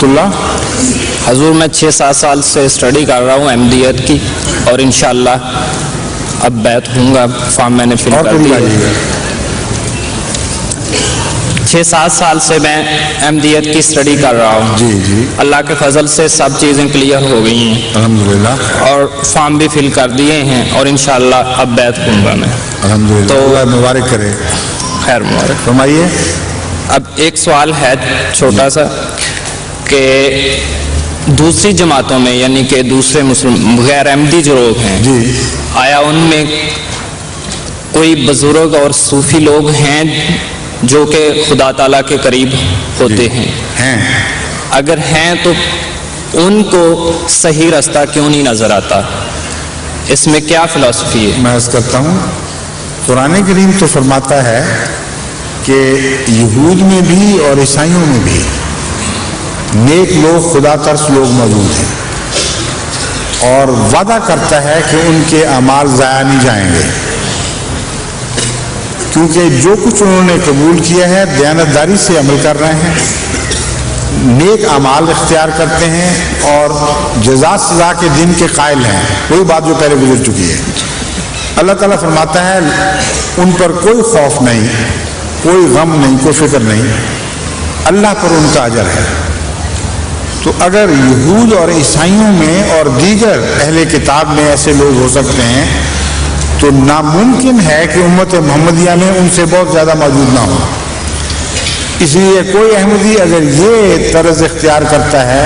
ورحمۃ اللہ. حضور میں 6-7 سال سے اسٹڈی کر رہا ہوں احمدیت کی، اور انشاءاللہ اب بیعت ہوں گا. فارم میں نے فل کر دیا. 6-7 سال سے میں احمدیت کی اسٹڈی کر رہا ہوں. جی اللہ کے فضل سے سب چیزیں کلیئر ہو گئی ہیں الحمدللہ، اور فارم بھی فل کر دیے ہیں، اور انشاءاللہ اب بیعت ہوں گا میں. الحمدللہ. تو اللہ مبارک کرے. خیر مبارک. فرمائیے. اب ایک سوال ہے چھوٹا سا کہ دوسری جماعتوں میں یعنی کہ دوسرے مسلم غیر احمدی جو لوگ ہیں، جی آیا ان میں کوئی بزرگ اور صوفی لوگ ہیں جو کہ خدا تعالیٰ کے قریب ہوتے ہیں؟ اگر ہیں تو ان کو صحیح راستہ کیوں نہیں نظر آتا؟ اس میں کیا فلسفی ہے؟ میں عرض کرتا ہوں، قرآن کریم تو فرماتا ہے کہ یہود میں بھی اور عیسائیوں میں بھی نیک لوگ، خدا ترس لوگ موجود ہیں، اور وعدہ کرتا ہے کہ ان کے اعمال ضائع نہیں جائیں گے، کیونکہ جو کچھ انہوں نے قبول کیا ہے دیانتداری سے عمل کر رہے ہیں، نیک اعمال اختیار کرتے ہیں، اور جزا سزا کے دن کے قائل ہیں. وہی بات جو پہلے گزر چکی ہے. اللہ تعالیٰ فرماتا ہے ان پر کوئی خوف نہیں، کوئی غم نہیں، کوئی فکر نہیں، اللہ پر ان کا اجر ہے. تو اگر یہود اور عیسائیوں میں اور دیگر اہل کتاب میں ایسے لوگ ہو سکتے ہیں تو ناممکن ہے کہ امت محمدیہ میں ان سے بہت زیادہ موجود نہ ہو. اس لیے کوئی احمدی اگر یہ طرز اختیار کرتا ہے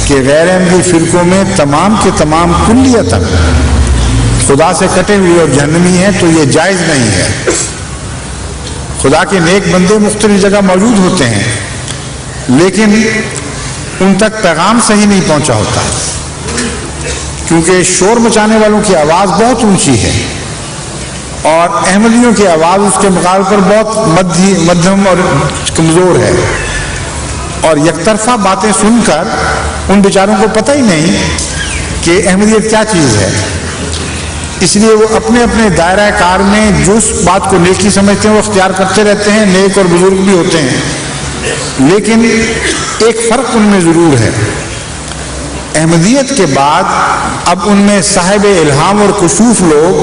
کہ غیر احمدی فرقوں میں تمام کے تمام کلیتاً خدا سے کٹے ہوئے اور جہنمی ہیں، تو یہ جائز نہیں ہے. خدا کے نیک بندے مختلف جگہ موجود ہوتے ہیں، لیکن ان تک پیغام صحیح نہیں پہنچا ہوتا، کیونکہ شور مچانے والوں کی آواز بہت اونچی ہے اور احمدیوں کی آواز اس کے مقابلے پر بہت مدھم اور کمزور ہے. اور یک طرفہ باتیں سن کر ان بیچاروں کو پتہ ہی نہیں کہ احمدیت کیا چیز ہے. اس لیے وہ اپنے اپنے دائرہ کار میں جو اس بات کو نیکی سمجھتے ہیں وہ اختیار کرتے رہتے ہیں. نیک اور بزرگ بھی ہوتے ہیں، لیکن ایک فرق ان میں ضرور ہے. احمدیت کے بعد اب ان میں صاحب الہام اور کشوف لوگ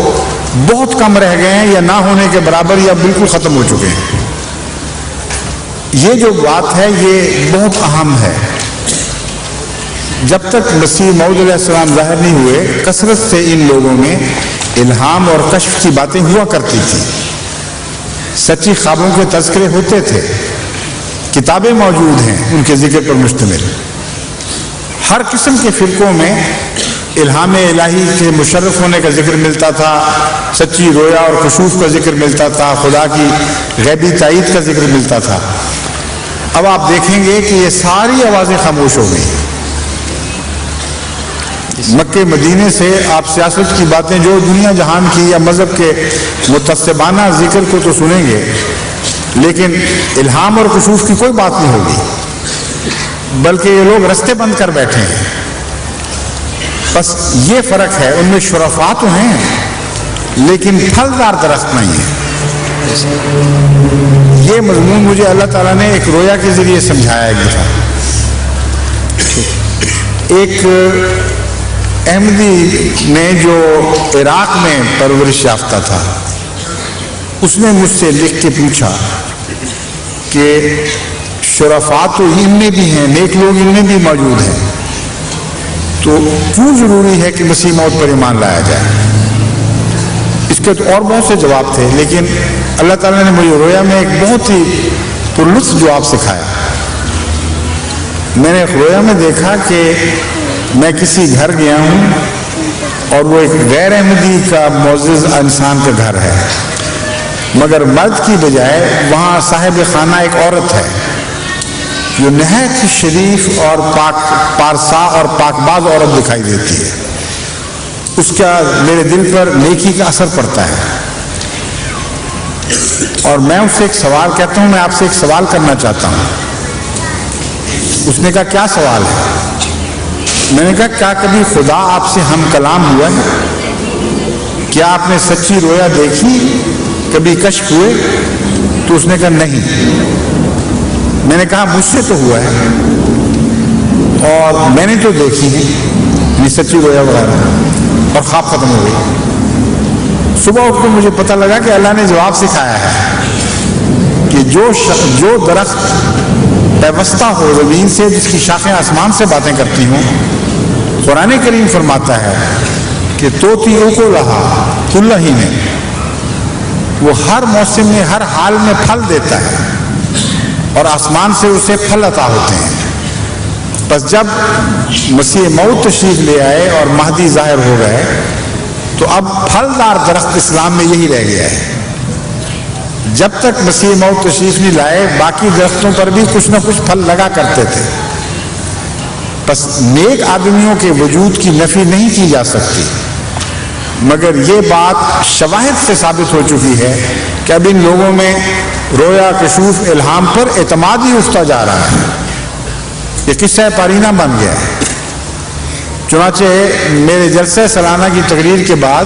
بہت کم رہ گئے ہیں، یا نہ ہونے کے برابر، یا بالکل ختم ہو چکے ہیں. یہ جو بات ہے یہ بہت اہم ہے. جب تک مسیح موعود علیہ السلام ظاہر نہیں ہوئے، کثرت سے ان لوگوں میں الہام اور کشف کی باتیں ہوا کرتی تھیں، سچی خوابوں کے تذکرے ہوتے تھے، کتابیں موجود ہیں ان کے ذکر پر مشتمل. ہر قسم کے فرقوں میں الہام الہی کے مشرف ہونے کا ذکر ملتا تھا، سچی رویا اور کشوف کا ذکر ملتا تھا، خدا کی غیبی تائید کا ذکر ملتا تھا. اب آپ دیکھیں گے کہ یہ ساری آوازیں خاموش ہو گئی. مکے مدینے سے آپ سیاست کی باتیں جو دنیا جہان کی یا مذہب کے متعصبانہ ذکر کو تو سنیں گے، لیکن الہام اور کشوف کی کوئی بات نہیں ہوگی، بلکہ یہ لوگ رستے بند کر بیٹھے ہیں. بس یہ فرق ہے، ان میں شرفاء تو ہیں لیکن پھلدار درخت نہیں ہے. یہ مضمون مجھے اللہ تعالیٰ نے ایک رویا کے ذریعے سمجھایا. ایک دفعہ ایک احمدی نے جو عراق میں پرورش یافتہ تھا، اس نے مجھ سے لکھ کے پوچھا کہ شرفاء تو ان میں بھی ہیں، نیک لوگ ان میں بھی موجود ہیں، تو کیوں ضروری ہے کہ مسیح موت پر ایمان لایا جائے؟ اس کے تو اور بہت سے جواب تھے، لیکن اللہ تعالیٰ نے مجھے رویا میں ایک بہت ہی پرلطف جواب سکھایا. میں نے رویا میں دیکھا کہ میں کسی گھر گیا ہوں اور وہ ایک غیر احمدی کا معزز انسان کا گھر ہے، مگر مرد کی بجائے وہاں صاحب خانہ ایک عورت ہے جو نہایت شریف اور پارسا اور پاک باز عورت دکھائی دیتی ہے. اس کا میرے دل پر نیکی کا اثر پڑتا ہے، اور میں اس سے ایک سوال کہتا ہوں، میں آپ سے ایک سوال کرنا چاہتا ہوں. اس نے کہا کیا سوال ہے؟ میں نے کہا کیا کبھی خدا آپ سے ہم کلام ہوا ہے؟ کیا آپ نے سچی رویا دیکھی؟ کبھی کشف ہوئے؟ تو اس نے کہا نہیں. میں نے کہا مجھ سے تو ہوا ہے. اور میں نے تو دیکھی ہے یہ سچی رویا وغیرہ، اور خواب ختم ہو گئی. صبح اٹھ کے مجھے پتہ لگا کہ اللہ نے جواب سکھایا ہے کہ جو درخت پیوستہ ہو زمین سے، جس کی شاخیں آسمان سے باتیں کرتی ہوں، قرآن کریم فرماتا ہے کہ توتی کو لہا کل ہی میں، وہ ہر موسم میں ہر حال میں پھل دیتا ہے اور آسمان سے اسے پھل عطا ہوتے ہیں. بس جب مسیح موت تشریف لے آئے اور مہدی ظاہر ہو گئے تو اب پھلدار درخت اسلام میں یہی رہ گیا ہے. جب تک مسیح موت تشریف نہیں لائے باقی درختوں پر بھی کچھ نہ کچھ پھل لگا کرتے تھے. بس نیک آدمیوں کے وجود کی نفی نہیں کی جا سکتی، مگر یہ بات شواہد سے ثابت ہو چکی ہے کہ اب ان لوگوں میں رویا، کشوف، الہام پر اعتماد ہی اٹھتا جا رہا ہے. یہ قصہ پارینہ بن گیا ہے. چنانچہ میرے جلسہ سالانہ کی تقریر کے بعد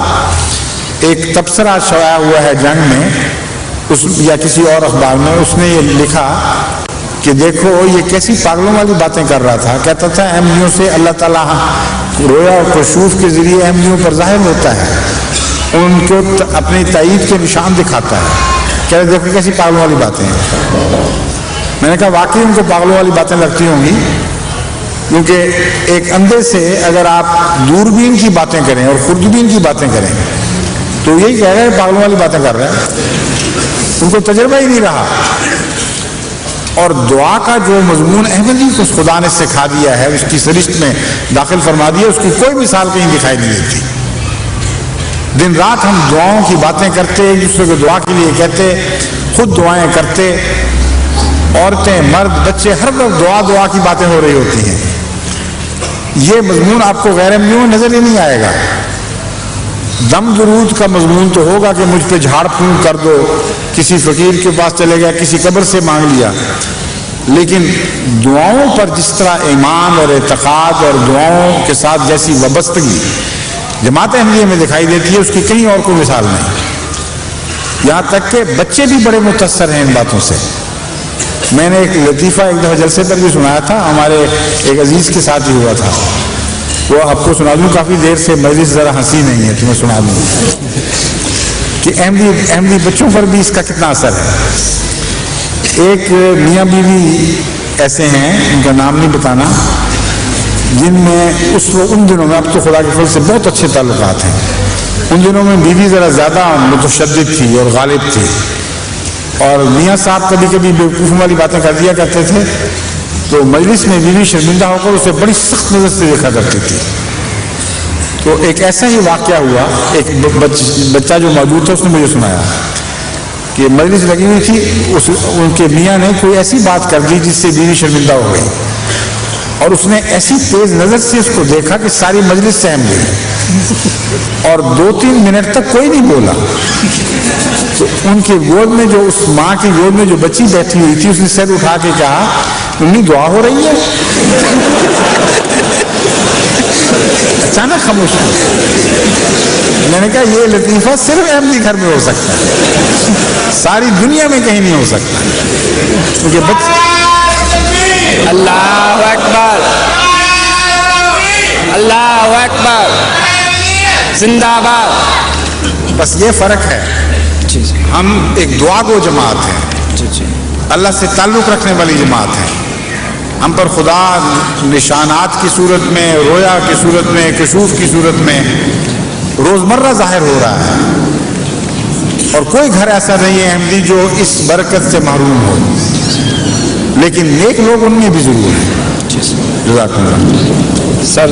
ایک تبصرہ شائع ہوا ہے جنگ میں یا کسی اور اخبار میں، اس نے یہ لکھا کہ دیکھو یہ کیسی پاگلوں والی باتیں کر رہا تھا. کہتا تھا احمدیوں سے اللہ تعالیٰ رویا اور کشوف کے ذریعے احمدیوں پر ظاہر ہوتا ہے، ان کو اپنی تائید کے نشان دکھاتا ہے. کہہ رہے دیکھو کیسی پاگلوں والی باتیں ہیں. میں نے کہا واقعی ان کو پاگلوں والی باتیں لگتی ہوں گی، کیونکہ ایک اندھے سے اگر آپ دوربین کی باتیں کریں اور خوردبین کی باتیں کریں تو یہی کہہ رہے ہیں پاگلوں والی باتیں کر رہے ہیں. ان کو تجربہ ہی نہیں رہا. اور دعا کا جو مضمون احمدی کو خدا نے سکھا دیا ہے، اس کی سرشت میں داخل فرما دیا، اس کی کوئی مثال کہیں دکھائی نہیں دیتی. دن رات ہم دعاؤں کی باتیں کرتے، ایک دوسرے کو دعا کے لیے کہتے، خود دعائیں کرتے، عورتیں، مرد، بچے، ہر وقت دعا کی باتیں ہو رہی ہوتی ہیں. یہ مضمون آپ کو غیر احمدیوں نظر ہی نہیں آئے گا. دم درود کا مضمون تو ہوگا کہ مجھ پہ جھاڑ پھونک کر دو، کسی فقیر کے پاس چلے گیا، کسی قبر سے مانگ لیا. لیکن دعاؤں پر جس طرح ایمان اور اعتقاد اور دعاؤں کے ساتھ جیسی وابستگی جماعت احمدیہ میں دکھائی دیتی ہے، اس کی کہیں اور کوئی مثال نہیں. یہاں تک کہ بچے بھی بڑے متاثر ہیں ان باتوں سے. میں نے ایک لطیفہ ایک دفعہ جلسے پر بھی سنایا تھا، ہمارے ایک عزیز کے ساتھ ہی ہوا تھا. وہ آپ کو سنا دوں، کافی دیر سے مجلس ذرا ہنسی نہیں ہے تو میں سنا دوں کہ احمدی بچوں پر بھی اس کا کتنا اثر ہے. ایک میاں بیوی ایسے ہیں، ان کا نام نہیں بتانا، جن میں ان دنوں میں، اب تو خدا کے فضل سے بہت اچھے تعلقات ہیں، ان دنوں میں بیوی ذرا زیادہ متشدد تھی اور غالب تھی، اور میاں صاحب کبھی کبھی بیوقوفی والی باتیں کر دیا کرتے تھے تو مجلس میں بیوی شرمندہ ہو کر اسے بڑی سخت نظر سے دیکھا کرتی تھی. تو ایک ایسا ہی واقعہ ہوا، ایک بچہ جو موجود تھا اس نے مجھے سنایا کہ مجلس لگی ہوئی تھی، ان کے میاں نے کوئی ایسی بات کر دی جس سے بیوی شرمندہ ہو گئی، اور اس نے ایسی تیز نظر سے اس کو دیکھا کہ ساری مجلس سہم گئی، اور 2-3 منٹ تک کوئی نہیں بولا. تو ان کی گود میں جو، اس ماں کی گود میں جو بچی بیٹھی ہوئی تھی، اس نے سر اٹھا کے کہا امی دعا ہو رہی ہے. اچانک خاموش ہو. میں نے کہا یہ لطیفہ صرف احمدی گھر میں ہو سکتا ہے، ساری دنیا میں کہیں نہیں ہو سکتا. کیونکہ اللہ اکبر، اللہ اکبر، زندہ باد. بس یہ فرق ہے، ہم ایک دعا گو جماعت ہیں، اللہ سے تعلق رکھنے والی جماعت ہے. ہم پر خدا نشانات کی صورت میں، رویا کی صورت میں، کشوف کی صورت میں روزمرہ ظاہر ہو رہا ہے، اور کوئی گھر ایسا نہیں ہے احمدی جو اس برکت سے محروم ہو. لیکن نیک لوگ ان میں بھی ضرور ہیں. جزاک اللہ. سر